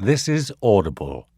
This is Audible.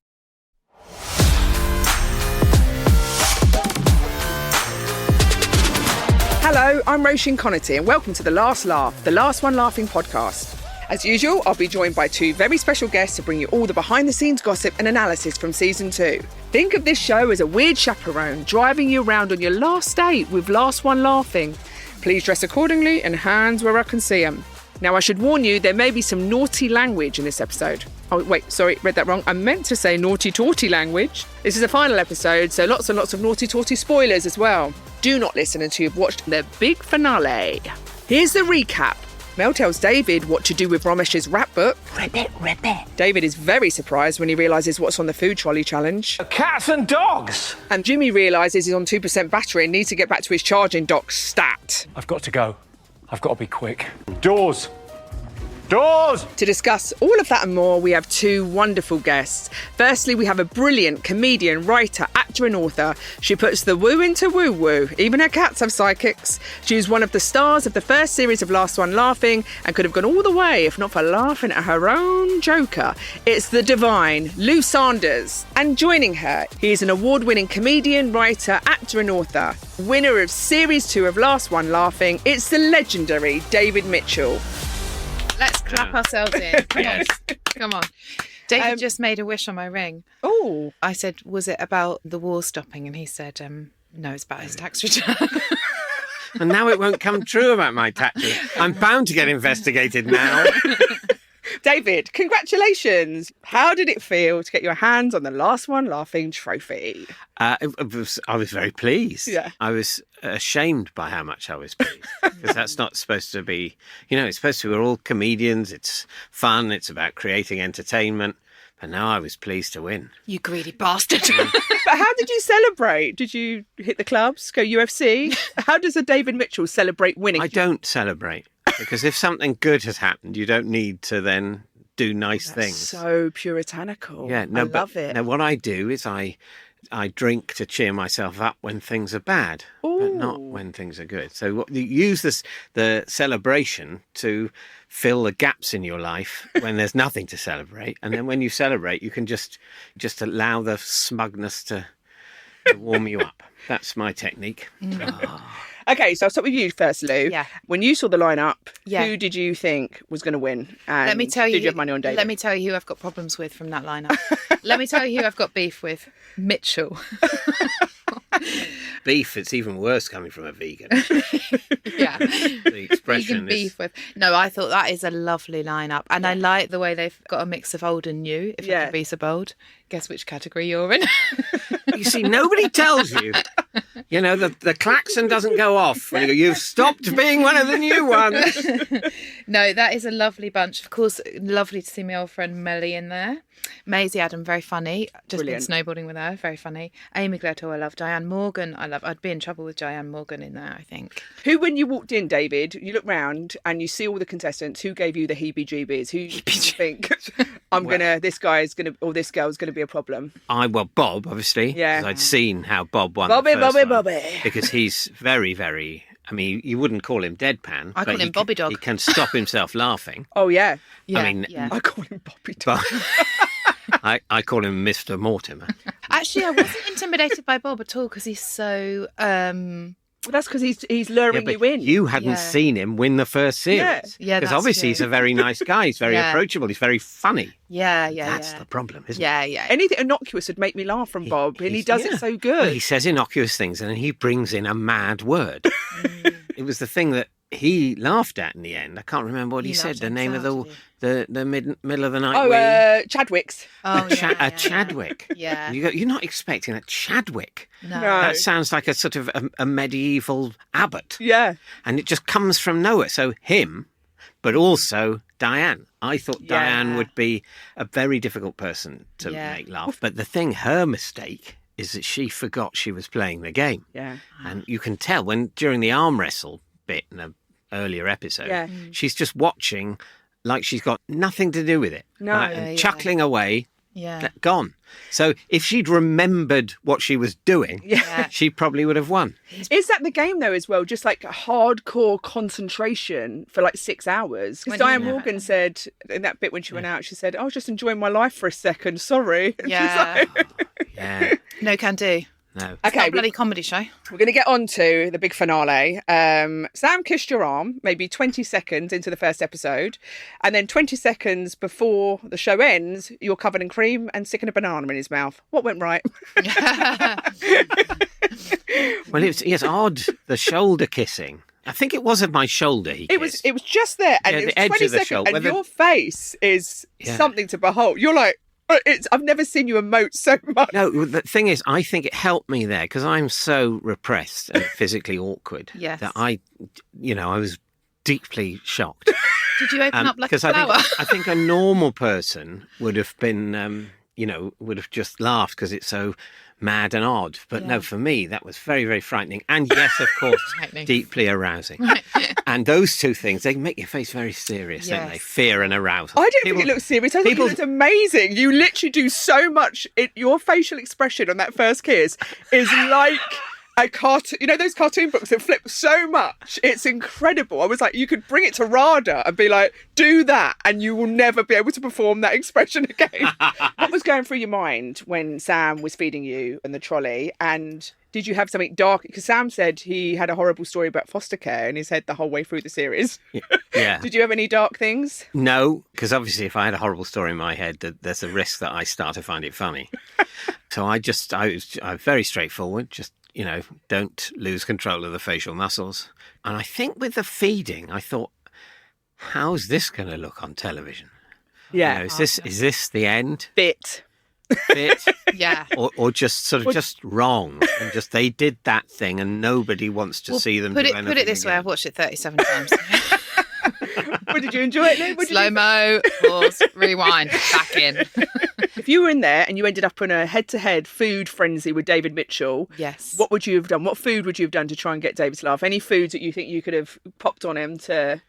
Hello, I'm Roisin Conaty and welcome to The Last Laugh, the Last One Laughing podcast. As usual, I'll be joined by two very special guests to bring you all the behind-the-scenes gossip and analysis from Season 2. Think of this show as a weird chaperone driving you around on your last date with Last One Laughing. Please dress accordingly and hands where I can see them. Now, I should warn you, there may be some naughty language in this episode. Oh, wait, sorry, read that wrong. I meant to say naughty-torty language. This is the final episode, so lots and lots of naughty-torty spoilers as well. Do not listen until you've watched the big finale. Here's the recap. Mel tells David what to do with Ramesh's rap book. Rip it. David is very surprised when he realises what's on the food trolley challenge. Cats and dogs! And Jimmy realises he's on 2% battery and needs to get back to his charging dock stat. I've got to go. I've got to be quick. Doors! Doors! To discuss all of that and more, we have two wonderful guests. Firstly, we have a brilliant comedian, writer, actor and author. She puts the woo into woo-woo. Even her cats have psychics. She was one of the stars of the first series of Last One Laughing and could have gone all the way if not for laughing at her own Joker. It's the divine Lou Sanders. And joining her, he is an award-winning comedian, writer, actor and author. Winner of Series 2 of Last One Laughing, it's the legendary David Mitchell. Let's clap ourselves in. Come on. David just made a wish on my ring. Oh. I said, was it about the war stopping? And he said, no, it's about his tax return. And now it won't come true about my tax return. I'm bound to get investigated now. David, congratulations. How did it feel to get your hands on the Last One Laughing trophy? I was very pleased. Yeah. I was ashamed by how much I was pleased. Because that's not supposed to be, it's supposed to be, we're all comedians. It's fun. It's about creating entertainment. But now I was pleased to win. You greedy bastard. But how did you celebrate? Did you hit the clubs, go UFC? How does a David Mitchell celebrate winning? I don't celebrate. Because if something good has happened, you don't need to then do nice things. So puritanical. Yeah, no, I love it. Now, what I do is I drink to cheer myself up when things are bad, but not when things are good. So you use the celebration to fill the gaps in your life when there's nothing to celebrate. And then when you celebrate, you can just allow the smugness to warm you up. That's my technique. Okay, so I'll start with you first, Lou. Yeah. When you saw the lineup, Yeah. who did you think was going to win? And Let me tell you. Did you have money on David? Let me tell you who I've got problems with from that lineup. Let me tell you who I've got beef with. Mitchell. Beef, it's even worse coming from a vegan. Yeah. The expression Vegan beef with. No, I thought that is a lovely lineup. And I like the way they've got a mix of old and new, if I can be so bold. Guess which category you're in. You see, nobody tells you. The klaxon doesn't go off when you go, you've stopped being one of the new ones. No, that is a lovely bunch. Of course, lovely to see my old friend Melly in there. Maisie Adam, very funny. Just Brilliant. been snowboarding with her, very funny. Amy Gletto, I love. Diane Morgan, I love. I'd be in trouble with Diane Morgan in there, I think. Who, when you walked in, David, you look round and you see all the contestants, who gave you the heebie-jeebies? Who do you think, this guy's going to, or this girl's going to be a problem? Bob, obviously. Yeah. 'Cause I'd seen how Bob won Bobby, the first one, Bobby. because he's very, very... I mean, you wouldn't call him deadpan. I call him Bobby Dog. He can stop himself laughing. Oh, yeah. Yeah, I mean, yeah. I call him Bobby Dog. But I call him Mr. Mortimer. Actually, I wasn't intimidated by Bob at all because he's so. Well, that's because he's luring you in. You hadn't Yeah. seen him win the first series. Yeah, Because that's obviously true. he's a very nice guy. He's very Yeah. approachable. He's very funny. Yeah. That's the problem, isn't it? Yeah. Anything innocuous would make me laugh from Bob, and he He's- does yeah. it so Well, good. he says innocuous things and then he brings in a mad word. It was the thing that he laughed at in the end. I can't remember what he said. laughed The at name of himself, the middle of the night. Chadwick's. Oh, a Chadwick. Yeah. You're not expecting a Chadwick. No. That sounds like a sort of a medieval abbot. Yeah. And it just comes from nowhere. So him, but also Diane. I thought Diane would be a very difficult person to make laugh. But the thing, her mistake is that she forgot she was playing the game. Yeah. And you can tell when during the arm wrestle bit in an earlier episode, she's just watching like she's got nothing to do with it. No. And chuckling away, Yeah. Gone. So if she'd remembered what she was doing, Yeah. she probably would have won. Is that the game, though, as well? Just like hardcore concentration for like 6 hours? Because Diane Morgan said in that bit when she went out, she said, I was just enjoying my life for a second. Sorry. Yeah. Yeah. No can do. No. It's not a bloody comedy show. We're going to get on to the big finale. Sam kissed your arm maybe 20 seconds into the first episode. And then 20 seconds before the show ends, you're covered in cream and sticking a banana in his mouth. What went right? Well, it's odd, the shoulder kissing. I think it was at my shoulder he kissed. It was just there. And Yeah, it was the edge 20 of the seconds. shoulder. And your face is Yeah. something to behold. You're like, I've never seen you emote so much. No, the thing is, I think it helped me there because I'm so repressed and physically awkward Yes. that I was deeply shocked. Did you open up like a Because flower? I think a normal person would have been, would have just laughed because it's so mad and odd. But no, for me, that was very, very frightening. And yes, of course, Frightening. deeply arousing. And those two things, they make your face very serious, don't they? Yes. Fear and arousal. I didn't think it looked serious. I think it looked amazing. You literally do so much. Your facial expression on that first kiss is like a cartoon. You know those cartoon books that flip so much? It's incredible. I was like, you could bring it to RADA and be like, do that, and you will never be able to perform that expression again. What was going through your mind when Sam was feeding you in the trolley? And did you have something dark? Because Sam said he had a horrible story about foster care in his head the whole way through the series. Yeah. Did you have any dark things? No, because obviously if I had a horrible story in my head, there's a risk that I start to find it funny. So I was very straightforward, just, don't lose control of the facial muscles. And I think with the feeding, I thought, how's this going to look on television? Yeah. Is this the end Bit. bit? Yeah. Or just sort of just wrong, and just they did that thing, and nobody wants to see them. Put do it anything this way. again. I've watched it 37 times. What, did you enjoy it, Lou? What did you Slow mo, pause, rewind, back in. If you were in there and you ended up on a head-to-head food frenzy with David Mitchell, Yes. what would you have done? What food would you have done to try and get David to laugh? Any foods that you think you could have popped on him to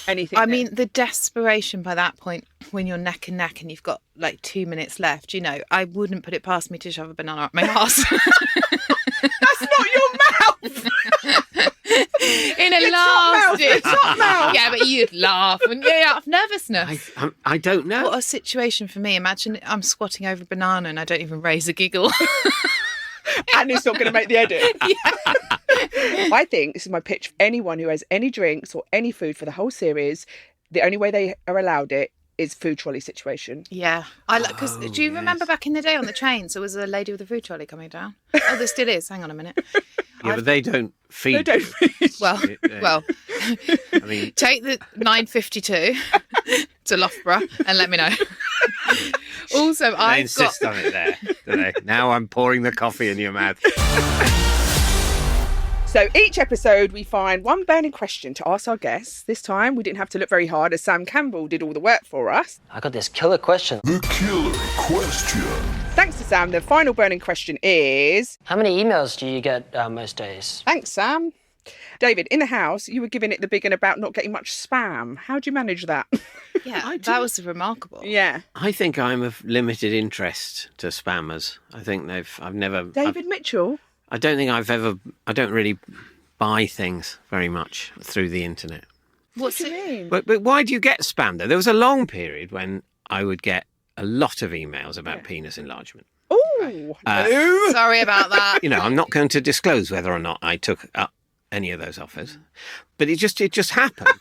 anything? I mean, the desperation by that point, when you're neck and neck and you've got like 2 minutes left, I wouldn't put it past me to shove a banana up my arse. That's not your mouth! In a laugh. It's not mouth! Yeah, but you'd laugh and out of nervousness. I don't know. What a situation for me. Imagine I'm squatting over a banana and I don't even raise a giggle. And it's not going to make the edit. I think, this is my pitch, for anyone who has any drinks or any food for the whole series, the only way they are allowed it is food trolley situation. Yeah. Because do you remember back in the day on the trains, there was a lady with a food trolley coming down? Oh, there still is. Hang on a minute. Yeah, but they don't feed. They don't feed. Well, I mean, take the 9:52 to Loughborough and let me know. Also, they insist on it there, do they? Now I'm pouring the coffee in your mouth. So each episode we find one burning question to ask our guests. This time we didn't have to look very hard as Sam Campbell did all the work for us. I got this killer question. The killer question. Thanks to Sam, the final burning question is... How many emails do you get most days? Thanks, Sam. David, in the house, you were giving it the big one about not getting much spam. How do you manage that? Yeah, that was remarkable. Yeah. I think I'm of limited interest to spammers. I think I've never... David Mitchell? I don't think I don't really buy things very much through the internet. What do you mean? But why do you get spam though? There was a long period when I would get a lot of emails about penis enlargement. Oh, no. Sorry about that. I'm not going to disclose whether or not I took up any of those offers, but it just happened,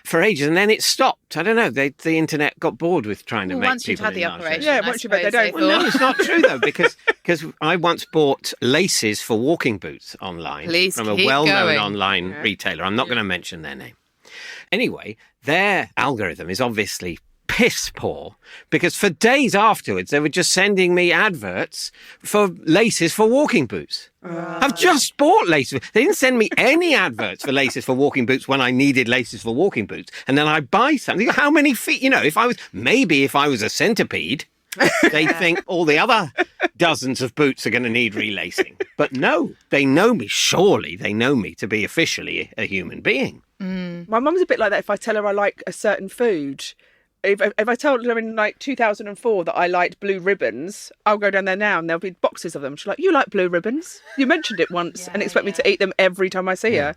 for ages, and then it stopped. I don't know. The internet got bored with trying to make once you've people had the enlarge operation, Yeah, I once you've had- they suppose don't- Well, no, it's not true though, because I once bought laces for walking boots online Please from a keep well-known going. online retailer. I'm not going to mention their name. Anyway, their algorithm is obviously piss poor, because for days afterwards they were just sending me adverts for laces for walking boots. I've just bought laces. They didn't send me any adverts for laces for walking boots when I needed laces for walking boots, and then I buy something. How many feet? If I was a centipede, they think all the other dozens of boots are going to need relacing. But no, they know me. Surely they know me to be officially a human being. My mum's a bit like that. If I tell her I like a certain food, If I told her in like 2004 that I liked blue ribbons, I'll go down there now and there'll be boxes of them. She's like, you like blue ribbons? You mentioned it once and expect me to eat them every time I see her.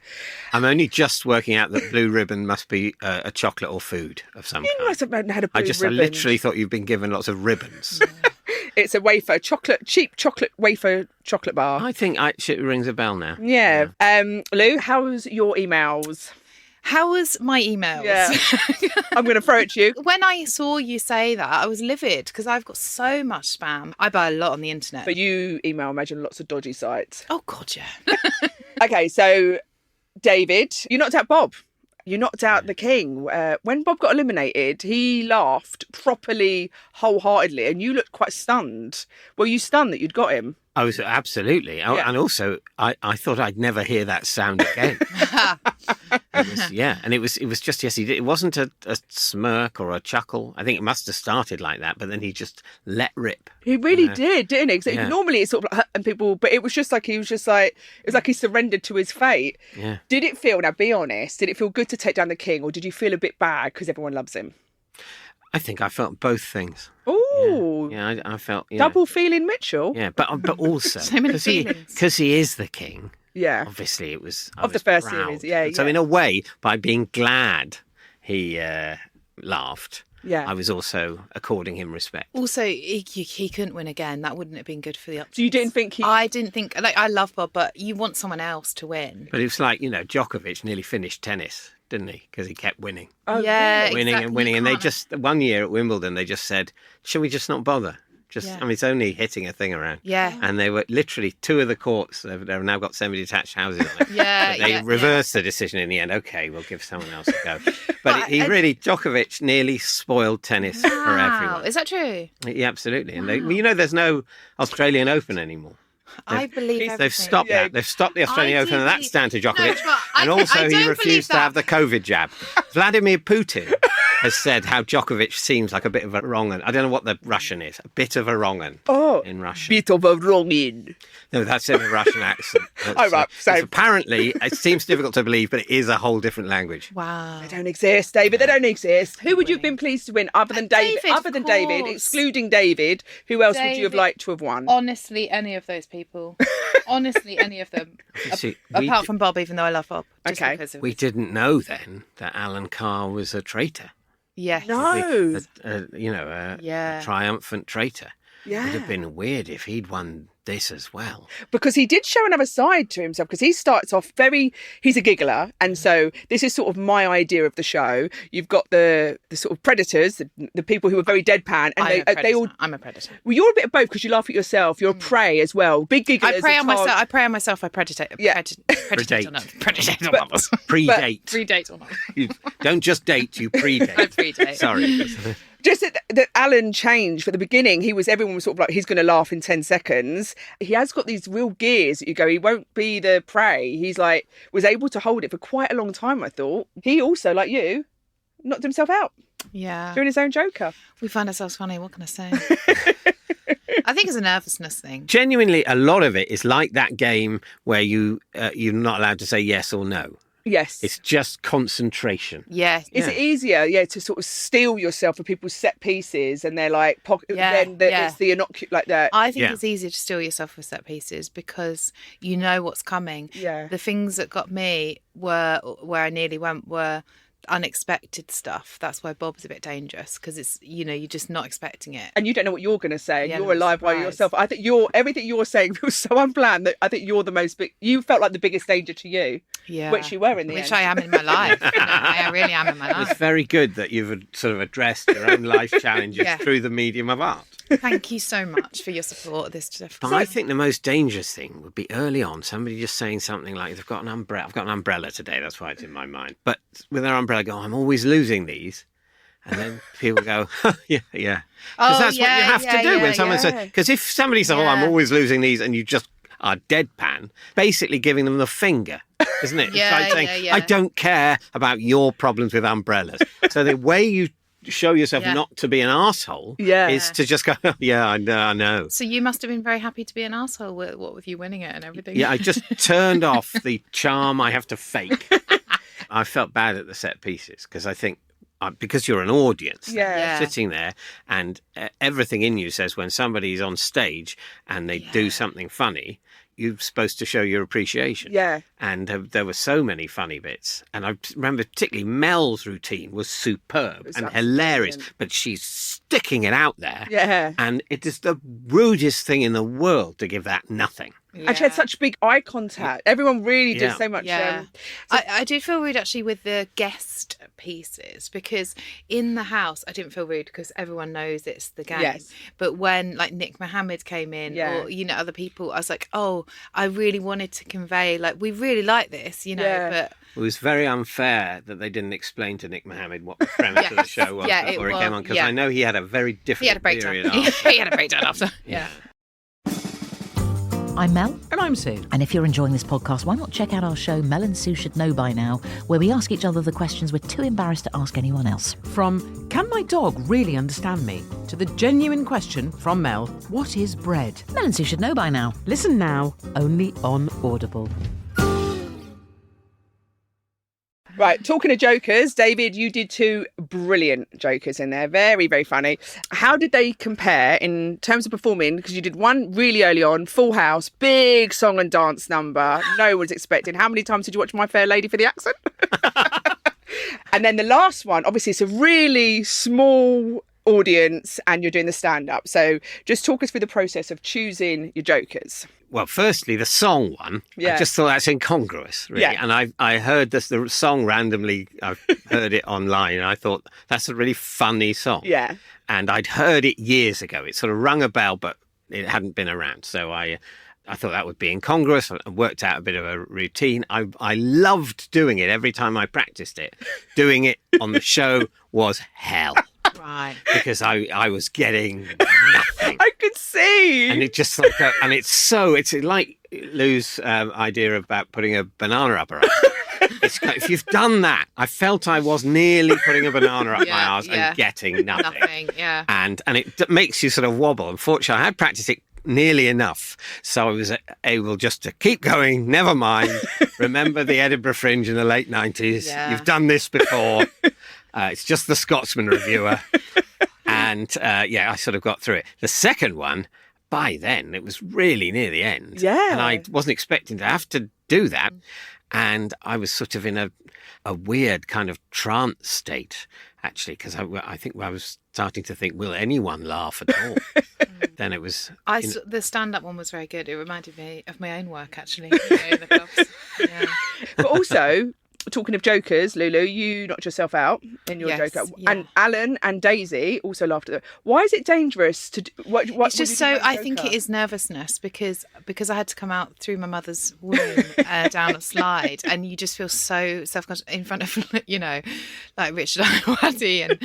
I'm only just working out that blue ribbon must be a chocolate or food of some kind. You must have had a blue ribbon. I literally thought you've been given lots of ribbons. It's a wafer, cheap chocolate wafer chocolate bar. I think it rings a bell now. Yeah. Lou, how's your emails? How was my emails? Yeah. I'm going to throw it to you. When I saw you say that, I was livid because I've got so much spam. I buy a lot on the internet. But you email, imagine, lots of dodgy sites. Oh, God, yeah. Okay, so David, you knocked out Bob. You knocked out the king. When Bob got eliminated, he laughed properly, wholeheartedly, and you looked quite stunned. Were you stunned that you'd got him? I was absolutely. And also, I thought I'd never hear that sound again. And it was just, yes, he did. It wasn't a smirk or a chuckle. I think it must have started like that, but then he just let rip. He really did, didn't he? 'Cause normally it's sort of like, and people, but it was just like, it was like he surrendered to his fate. Yeah. Did it feel, now be honest, did it feel good to take down the king, or did you feel a bit bad because everyone loves him? I think I felt both things. Ooh. Yeah, I felt... Double feeling Mitchell. Yeah, but also... So many feelings. Because he is the king. Yeah. Obviously, it was... Of the first series, yeah. So in a way, by being glad he laughed, I was also according him respect. Also, he couldn't win again. That wouldn't have been good for the options. So you didn't think he... I didn't think... Like, I love Bob, but you want someone else to win. But it was like, Djokovic nearly finished tennis, didn't he? Because he kept winning. Oh, yeah, winning exactly. and winning. And they just... One year at Wimbledon, they just said, shall we just not bother? I mean, it's only hitting a thing around. Yeah. And they were literally two of the courts, they've now got semi-detached houses on it. Yeah, But they reversed the decision in the end. Okay, we'll give someone else a go. But Djokovic nearly spoiled tennis for everyone. Is that true? Yeah, absolutely. And there's no Australian Open anymore. I believe everything. They've stopped that. They've stopped the Australian Open, and that's down to Djokovic. No, and also, he refused to have the COVID jab. Vladimir Putin has said how Djokovic seems like a bit of a wrong-un. I don't know what the Russian is. A bit of a wrong-un in Russian. Bit of a wrong-in. No, that's in a Russian accent. Right. So apparently, it seems difficult to believe, but it is a whole different language. Wow. They don't exist, David. They don't exist. Who would you have been pleased to win other than David? Other than David, excluding David, who else would you have liked to have won? Honestly, any of those people. Honestly, any of them. Apart from Bob, even though I love Bob. Okay. We didn't know then that Alan Carr was a traitor. Yes. No. A triumphant traitor. Yeah. It would have been weird if he'd won this as well. Because he did show another side to himself, because he starts off he's a giggler, and so this is sort of my idea of the show. You've got the sort of predators, the people who are very deadpan, and I'm a predator. Well, you're a bit of both because you laugh at yourself. You're a prey as well. Big gigglers. I prey on myself. I predate. Yeah. Predate on others. Predate on others. Predate on others. You don't just date, you predate. I predate. Sorry. Just that Alan changed. For the beginning, everyone was sort of like, he's going to laugh in 10 seconds. He has got these real gears that you go, he won't be the prey. He's like, was able to hold it for quite a long time, I thought. He also, like you, knocked himself out. Yeah. Doing his own Joker. We find ourselves funny, what can I say? I think it's a nervousness thing. Genuinely, a lot of it is like that game where you're not allowed to say yes or no. Yes. It's just concentration. Yeah. Is it easier, to sort of steel yourself for people's set pieces and they're like, it's the innocuous, like that? I think it's easier to steel yourself for set pieces because you know what's coming. Yeah. The things that got me where I nearly went were unexpected stuff. That's why Bob's a bit dangerous because it's, you're just not expecting it. And you don't know what you're going to say. Yeah, you're alive by yourself. I think everything you're saying feels so unplanned that I think you're the most you felt like the biggest danger to you. Yeah. Which you were in the end. Which I am in my life. I really am in my life. It's very good that you've sort of addressed your own life challenges through the medium of art. Thank you so much for your support of this stuff. But I think the most dangerous thing would be early on, somebody just saying something like, they've got an umbrella. I've got an umbrella today, that's why it's in my mind. But with their umbrella, go, I'm always losing these. And then people go, yeah. Because that's what you have to do when someone says, because if somebody says, I'm always losing these, and you just are deadpan, basically giving them the finger, isn't it? It's like saying, I don't care about your problems with umbrellas. So the way you show yourself not to be an arsehole is to just go, I know. So you must have been very happy to be an arsehole, what with you winning it and everything. Yeah, I just turned off the charm I have to fake. I felt bad at the set pieces because I think because you're an audience, Yeah. sitting there, and everything in you says when somebody's on stage and they do something funny, you're supposed to show your appreciation. Yeah. And there were so many funny bits. And I remember particularly Mel's routine was superb and hilarious, brilliant. but she's sticking it out there. Yeah. And it is the rudest thing in the world to give that nothing. And she had such big eye contact. Everyone really did so much. Yeah. I did feel rude actually with the guest pieces, because in the house I didn't feel rude because everyone knows it's the game. Yes. But when like Nick Mohammed came in or, you know, other people, I was like, oh, I really wanted to convey, like, we really like this, you know, but... It was very unfair that they didn't explain to Nick Mohammed what the premise of the show was before he came on, because I know he had a very different he had a breakdown. period after. He had a breakdown after. Yeah. I'm Mel. And I'm Sue. And if you're enjoying this podcast, why not check out our show Mel and Sue Should Know By Now, where we ask each other the questions we're too embarrassed to ask anyone else. From, can my dog really understand me? To the genuine question from Mel, what is bread? Mel and Sue Should Know By Now. Listen now, only on Audible. Right, talking of jokers, David, you did 2 brilliant jokers in there. Very, very funny. How did they compare in terms of performing? Because you did one really early on, Full House, big song and dance number. No one's expecting. How many times did you watch My Fair Lady for the accent? And then the last one, obviously it's a really small audience and you're doing the stand-up. So just talk us through the process of choosing your jokers. Well, firstly, the song one, I just thought that's incongruous, really. Yeah. And I heard the song randomly, I heard it online, and I thought, that's a really funny song. Yeah. And I'd heard it years ago. It sort of rung a bell, but it hadn't been around. So I thought that would be incongruous. I worked out a bit of a routine. I loved doing it every time I practiced it. Doing it on the show was hell. Right. Because I was getting nothing. I could see. And it just like, it's like Lou's idea about putting a banana up her ass. It's like, if you've done that, I felt I was nearly putting a banana up my ass and getting nothing. And it makes you sort of wobble. Unfortunately, I had practiced it nearly enough, so I was able just to keep going. Never mind. Remember the Edinburgh Fringe in the late 90s. Yeah. You've done this before. It's just the Scotsman reviewer. And I sort of got through it. The second one, by then, it was really near the end. Yeah. And I wasn't expecting to have to do that. And I was sort of in a weird kind of trance state, actually, because I think I was starting to think, will anyone laugh at all? Then it was... The stand-up one was very good. It reminded me of my own work, actually, in the clubs. Yeah. But also, talking of jokers, Lulu, you knocked yourself out in your joker. Yeah. And Alan and Daisy also laughed at it. Why is it dangerous to do... What It's just so... I think it is nervousness because I had to come out through my mother's womb down a slide, and you just feel so self-conscious in front of, you know, like Richard Ayoade and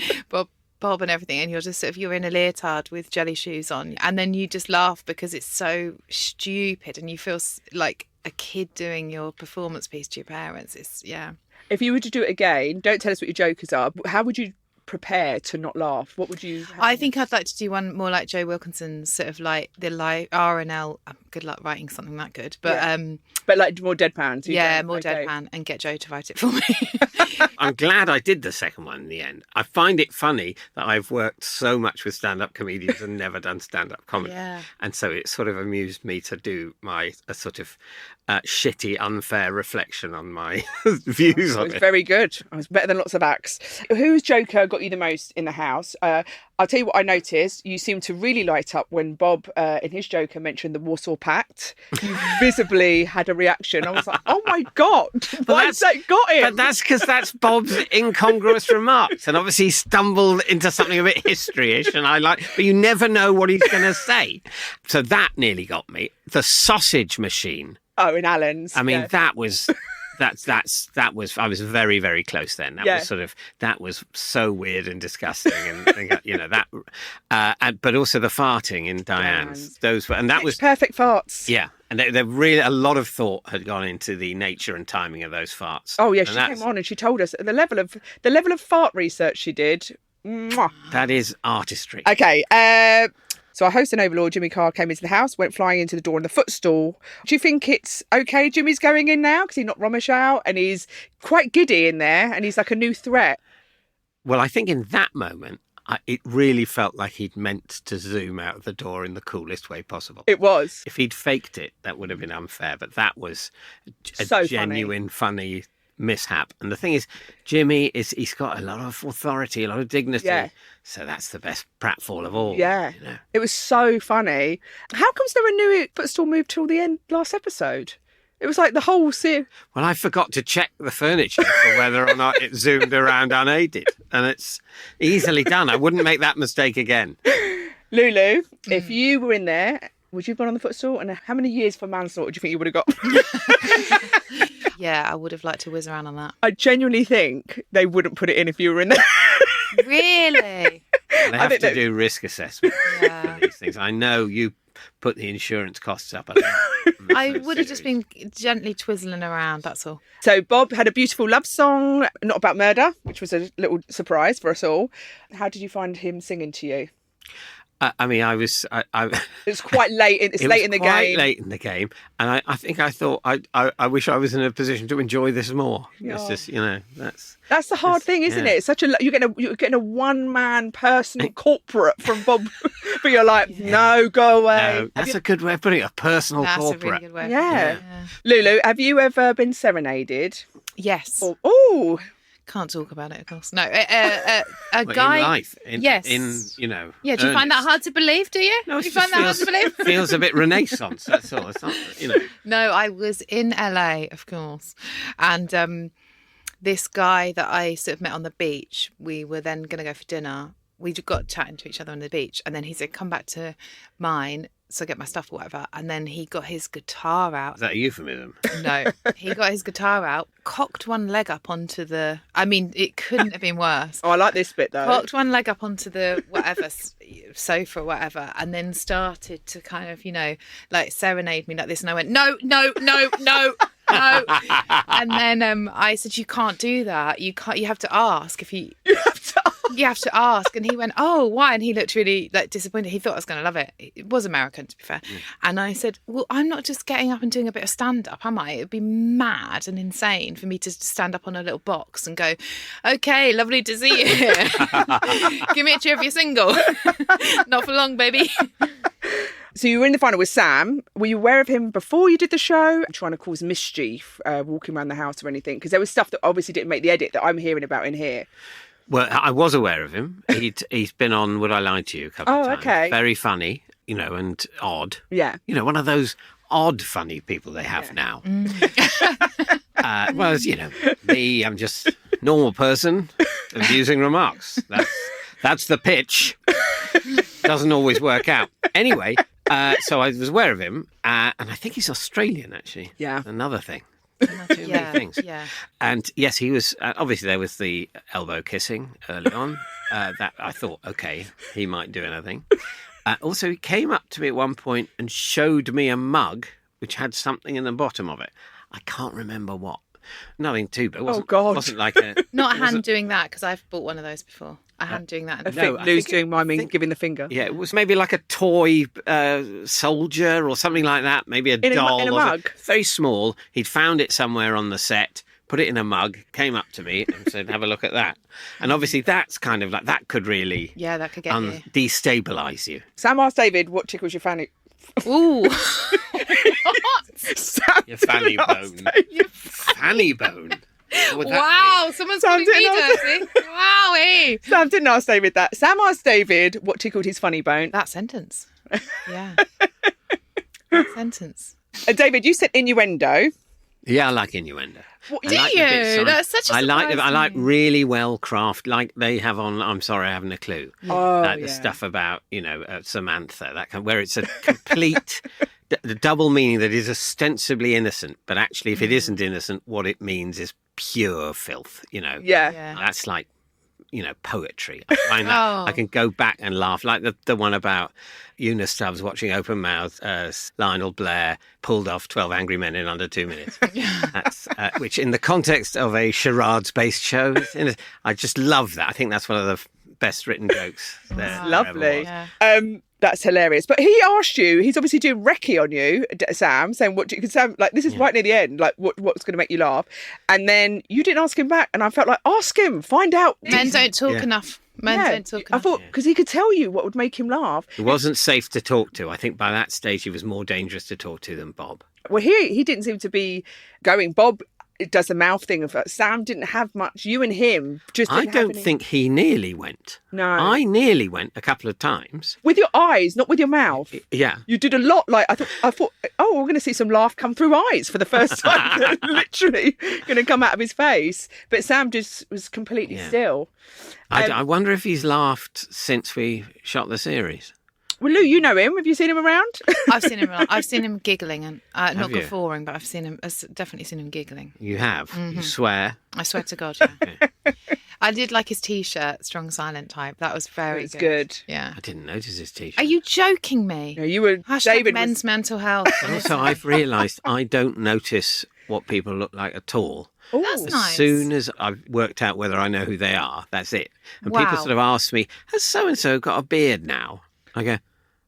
Bob and everything, and you're just sort of, you're in a leotard with jelly shoes on, and then you just laugh because it's so stupid and you feel like a kid doing your performance piece to your parents. If you were to do it again, don't tell us what your jokers are, but how would you prepare to not laugh? What would you... I think I'd like to do one more like Joe Wilkinson's, sort of like the R&L. Good luck writing something that good, but like more deadpan. More deadpan, and get Joe to write it for me. I'm glad I did the second one in the end. I find it funny that I've worked so much with stand-up comedians and never done stand-up comedy. Yeah. And so it sort of amused me to do a sort of shitty, unfair reflection on my views on It was it. very good. It was better than lots of acts. Whose joker got you the most in the house? I'll tell you what I noticed. You seemed to really light up when Bob, in his joker, mentioned the Warsaw Pact. You visibly had a reaction. I was like, oh my God, why has that got him? But that's because that's Bob's incongruous remarks. And obviously he stumbled into something a bit history-ish, but you never know what he's going to say. So that nearly got me. The sausage machine. Oh, in Alan's. I mean, that was... That was I was very, very close then. That was so weird and disgusting, and you know that. But also the farting in Diane's. That was perfect farts. Yeah, and there really a lot of thought had gone into the nature and timing of those farts. Oh yeah, she came on and she told us the level of fart research she did. Mwah. That is artistry. Okay. So our host and overlord, Jimmy Carr, came into the house, went flying into the door in the footstool. Do you think it's okay Jimmy's going in now? Because he knocked Ramesh out and he's quite giddy in there and he's like a new threat. Well, I think in that moment, it really felt like he'd meant to zoom out of the door in the coolest way possible. It was. If he'd faked it, that would have been unfair. But that was a So genuine, funny mishap. And the thing is, Jimmy he's got a lot of authority, a lot of dignity. Yeah. So that's the best pratfall of all. Yeah. You know? It was so funny. How comes there were new footstool moved till the end last episode? It was like the whole series. Well, I forgot to check the furniture for whether or not it zoomed around unaided. And it's easily done. I wouldn't make that mistake again. Lulu, if you were in there, would you have gone on the footstool? And how many years for manslaughter do you think you would have got? Yeah, I would have liked to whiz around on that. I genuinely think they wouldn't put it in if you were in there. Really? They have to do risk assessment for these things. I know you put the insurance costs up. I would have just been gently twizzling around, that's all. So Bob had a beautiful love song, not about murder, which was a little surprise for us all. How did you find him singing to you? I mean, It's quite late. It's late in the game. Late in the game, and I think I thought I wish I was in a position to enjoy this more. It's just That's the hard thing, isn't it? It's such a you're getting a one-man personal corporate from Bob, but you're like, no, go away. No, that's a good way of putting it. A personal That's corporate. a really good way. Yeah. Lulu, have you ever been serenaded? Yes. Oh, Can't talk about it, of course. No, Well, guy. in life, yes. Yeah, do you find that hard to believe? Do you? No, do you find that hard to believe? Feels a bit Renaissance. That's all. It's not, No, I was in LA, of course, and this guy that I sort of met on the beach. We were then going to go for dinner. We got chatting to each other on the beach, and then he said, "Come back to mine." So get my stuff or whatever. And then he got his guitar out. Is that a euphemism? No. He got his guitar out, cocked one leg up onto the... I mean, it couldn't have been worse. I like this bit, though. Cocked one leg up onto the whatever, sofa or whatever, and then started to kind of, like serenade me like this. And I went, no. No. And then I said, you can't do that. You have to ask if you... You have to ask. And he went, oh, why? And he looked really disappointed. He thought I was going to love it. It was American, to be fair. And I said, well, I'm not just getting up and doing a bit of stand-up, am I? It would be mad and insane for me to stand up on a little box and go, okay, lovely to see you here. Give me a cheer if you're single. Not for long, baby. So you were in the final with Sam. Were you aware of him before you did the show? Trying to cause mischief, walking around the house or anything? Because there was stuff that obviously didn't make the edit that I'm hearing about in here. Well, I was aware of him. He's been on Would I Lie to You a couple of times. Okay. Very funny, and odd. Yeah. One of those odd funny people they have now. Whereas, me, I'm just a normal person abusing remarks. That's the pitch. Doesn't always work out. Anyway, so I was aware of him, and I think he's Australian, actually. Yeah. Another thing. Too many things. Yeah. And yes, he was, obviously there was the elbow kissing early on. That I thought, okay, he might do anything. Also, he came up to me at one point and showed me a mug which had something in the bottom of it. I can't remember what. Nothing too bad. Wasn't like a... Not a hand doing that, because I've bought one of those before. A hand doing that. Lou's doing miming, giving the finger. Yeah, it was maybe like a toy soldier or something like that. Maybe a doll. In a mug? Very small. He'd found it somewhere on the set, put it in a mug, came up to me and said, have a look at that. And obviously that's kind of like, that could really... Yeah, that could get you. Destabilise you. Sam asked David what tickles your fanny. Ooh. Sam Your fanny didn't ask bone. David. Your fanny bone. What would that Wow, someone's calling me dirty. Wowie. Sam didn't ask David that. Sam asked David what tickled his funny bone. That sentence. Yeah. That sentence. David, you said innuendo. Yeah, I like innuendo. What, I do like the you? bits on- That's such a I like surprise I to like me. really well crafted, like they have on. I'm sorry, I haven't a clue. The stuff about Samantha, that kind, where it's a complete the double meaning that is ostensibly innocent, but actually, if it isn't innocent, what it means is pure filth. Yeah. That's like poetry. I find that I can go back and laugh, like the one about Una Stubbs watching open mouth Lionel Blair pulled off 12 Angry Men in under 2 minutes. That's which in the context of a charades-based show, I just love that. I think that's one of the best written jokes there. Lovely. Ever was. That's hilarious. But he asked you, he's obviously doing recce on you, Sam, saying, what do you, Sam, like, this is right near the end, like, what's going to make you laugh? And then you didn't ask him back. And I felt like, ask him, find out. Men don't talk enough. Men don't talk enough. I thought, because he could tell you what would make him laugh. It wasn't safe to talk to. I think by that stage, he was more dangerous to talk to than Bob. Well, he didn't seem to be going. Bob does the mouth thing of Sam didn't have much. You and him just didn't I don't think he nearly went. No. I nearly went a couple of times. With your eyes, not with your mouth. Yeah. You did a lot. Like I thought, oh, we're going to see some laugh come through eyes for the first time. Literally going to come out of his face. But Sam just was completely still. I wonder if he's laughed since we shot the series. Well, Lou, you know him. Have you seen him around? I've seen him. I've seen him giggling and not you? guffawing, but I've definitely seen him giggling. You have? Mm-hmm. You swear? I swear to God, yeah. I did like his T-shirt, strong silent type. That was very good. Yeah. I didn't notice his T-shirt. Are you joking me? No, you were. Hashtag David men's was, mental health. Also, I've realised I don't notice what people look like at all. That's As nice. soon as I've worked out whether I know who they are, that's it. And people Wow. sort of ask me, has so-and-so got a beard now? I go,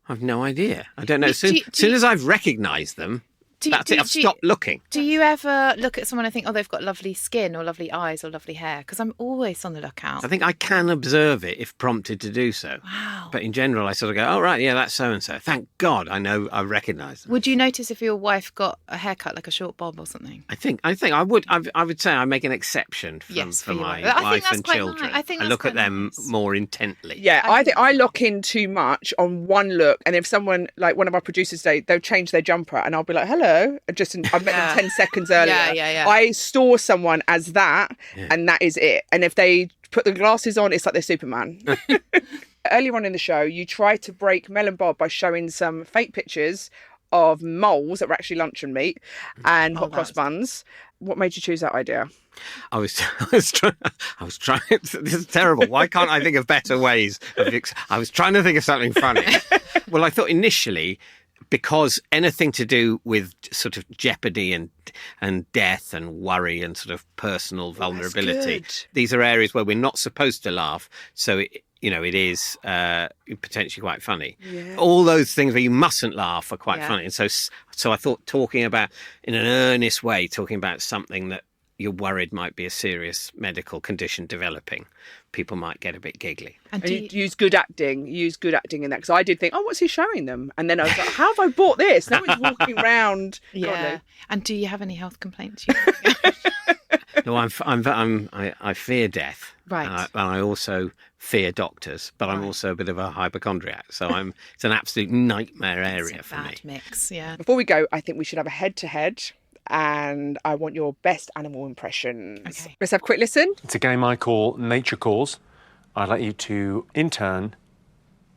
I've no idea. I don't know. As soon as I've recognised them, that's it. I've stopped looking. Do you ever look at someone and think, oh, they've got lovely skin or lovely eyes or lovely hair? Because I'm always on the lookout. I think I can observe it if prompted to do so. Wow. But in general, I sort of go, oh, right, yeah, that's so-and-so. Thank God I recognise them. Would you notice if your wife got a haircut like a short bob or something? I think I would say I make an exception for you my would. I think wife that's and quite children. nice. I think I that's look at quite them nice. more intently. yeah, I think I lock in too much on one look, and if someone like one of our producers they'll change their jumper, and I'll be like, hello, I've met them 10 seconds earlier. Yeah. I store someone as that, and that is it. And if they put the glasses on, it's like they're Superman. Earlier on in the show, you tried to break Mel and Bob by showing some fake pictures of moles that were actually luncheon meat and hot cross buns. What made you choose that idea? I was trying. This is terrible. Why can't I think of better ways? I was trying to think of something funny. Well, I thought initially, because anything to do with sort of jeopardy and death and worry and sort of personal vulnerability, good. these are areas where we're not supposed to laugh. So it is potentially quite funny. Yeah. All those things where you mustn't laugh are quite Yeah. funny. And so I thought talking about, in an earnest way, talking about something that you're worried might be a serious medical condition developing, people might get a bit giggly. And you use good acting. You use good acting in that. Because I did think, oh, what's he showing them? And then I was like, how have I bought this? No one's walking around. Yeah. And do you have any health complaints? No, I fear death. Right. And I also fear doctors, but I'm also a bit of a hypochondriac. So it's an absolute nightmare area It's for a me. bad mix, yeah. Before we go, I think we should have a head-to-head. And I want your best animal impressions. Okay. Let's have a quick listen. It's a game I call Nature Calls. I'd like you to, in turn,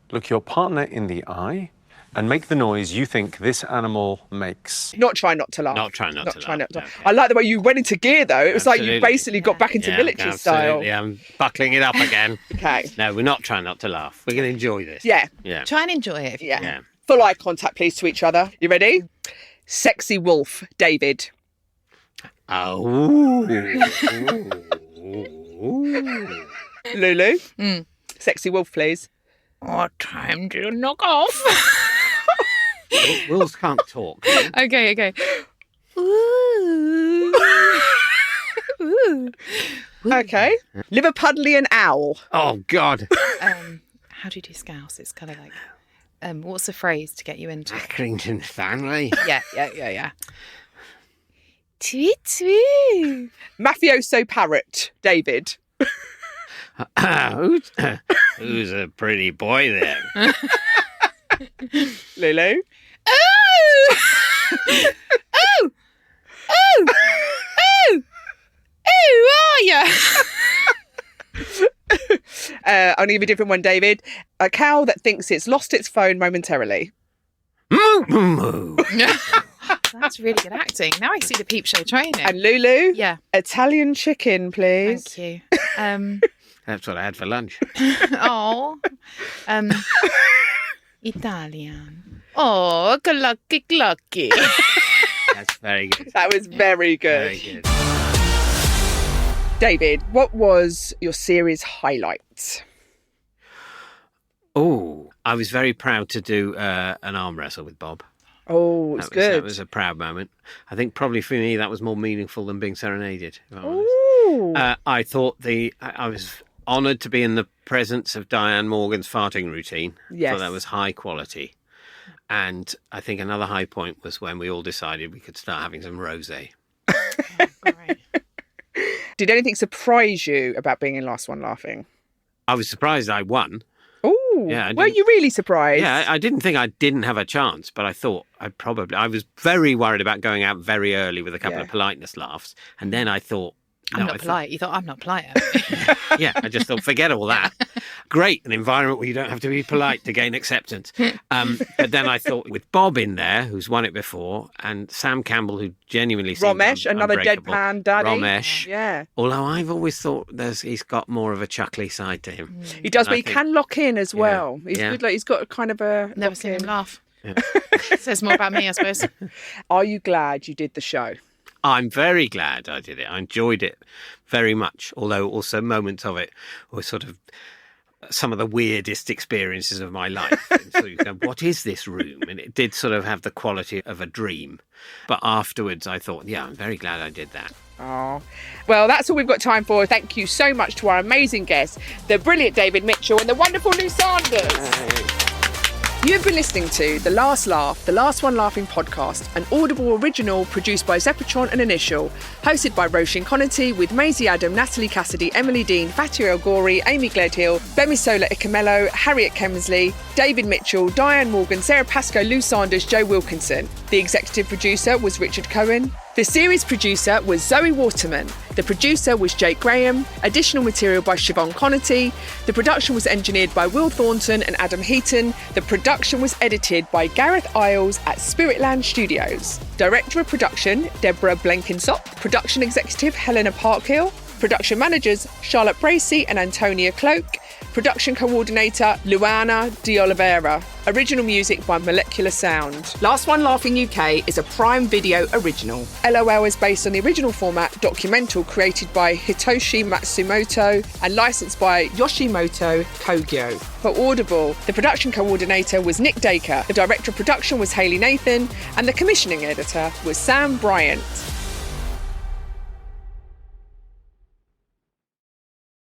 look your partner in the eye and make the noise you think this animal makes. Not try not to laugh. Not try not to laugh. Okay. I like the way you went into gear, though. It was like you Absolutely. basically got back into military style. Absolutely. I'm buckling it up again. Okay. No, we're not trying not to laugh. We're going to enjoy this. Yeah. Yeah. Try and enjoy it if you Yeah. Yeah. Full eye contact, please, to each other. You ready? Sexy wolf, David. Oh. Lulu. Sexy wolf, please. What time do you knock off? Wolves can't talk. Okay. Ooh. Ooh. Okay. Liverpudlian owl. Oh, God. How do you do scouse? It's kind of like, what's the phrase to get you into it? Accrington family. Yeah. Tweet tweet. Mafioso parrot, David. Who's a pretty boy then? Lulu. Oh! Who are you? I'll give you a different one, David. A cow that thinks it's lost its phone momentarily. Moo, moo, moo. That's really good acting. Now I see the peep show training. And Lulu. Yeah. Italian chicken, please. Thank you. That's what I had for lunch. Italian. Oh, clucky. That's very good. That was very good. Very good. David, what was your series highlight? Oh, I was very proud to do an arm wrestle with Bob. Oh, it's good. That was a proud moment. I think probably for me that was more meaningful than being serenaded. If I'm honest. I thought I was honoured to be in the presence of Diane Morgan's farting routine. Yes. So that was high quality. And I think another high point was when we all decided we could start having some rosé. Great. Did anything surprise you about being in Last One Laughing? I was surprised I won. Oh, Yeah, were you really surprised? Yeah, I didn't think I didn't have a chance, but I thought I was very worried about going out very early with a couple of politeness laughs. And then I thought, I'm not polite. You thought, I'm not polite. Yeah, I just thought, forget all that. Great, an environment where you don't have to be polite to gain acceptance. But then I thought, with Bob in there, who's won it before, and Sam Campbell, who genuinely seemed Romesh, another unbreakable. deadpan daddy. Romesh. Yeah. Although I've always thought he's got more of a chuckly side to him. He does, And but I he think- can lock in as well. He's Yeah. good. Like, he's got a kind of a... Never seen him laugh. Says more about me, I suppose. Are you glad you did the show? I'm very glad I did it. I enjoyed it very much, although also moments of it were sort of some of the weirdest experiences of my life. And so you go, what is this room? And it did sort of have the quality of a dream. But afterwards I thought, yeah, I'm very glad I did that. Oh, well, that's all we've got time for. Thank you so much to our amazing guests, the brilliant David Mitchell and the wonderful Lou Sanders. You've been listening to The Last Laugh, the Last One Laughing podcast, an Audible original produced by Zeppatron and Initial, hosted by Roisin Conaty with Maisie Adam, Natalie Cassidy, Emily Dean, Fatih El Ghori, Amy Gledhill, Bemisola Ikamelo, Harriet Kemsley, David Mitchell, Diane Morgan, Sarah Pascoe, Lou Sanders, Joe Wilkinson. The executive producer was Richard Cohen. The series producer was Zoe Waterman. The producer was Jake Graham. Additional material by Siobhan Conaty. The production was engineered by Will Thornton and Adam Heaton. The production was edited by Gareth Isles at Spiritland Studios. Director of production, Deborah Blenkinsop. Production executive, Helena Parkhill. Production managers, Charlotte Bracey and Antonia Cloak. Production coordinator, Luana De Oliveira. Original music by Molecular Sound. Last One Laughing UK is a Prime Video original. LOL is based on the original format documental created by Hitoshi Matsumoto and licensed by Yoshimoto Kogyo. For Audible, the production coordinator was Nick Dacre, the director of production was Hayley Nathan, and the commissioning editor was Sam Bryant.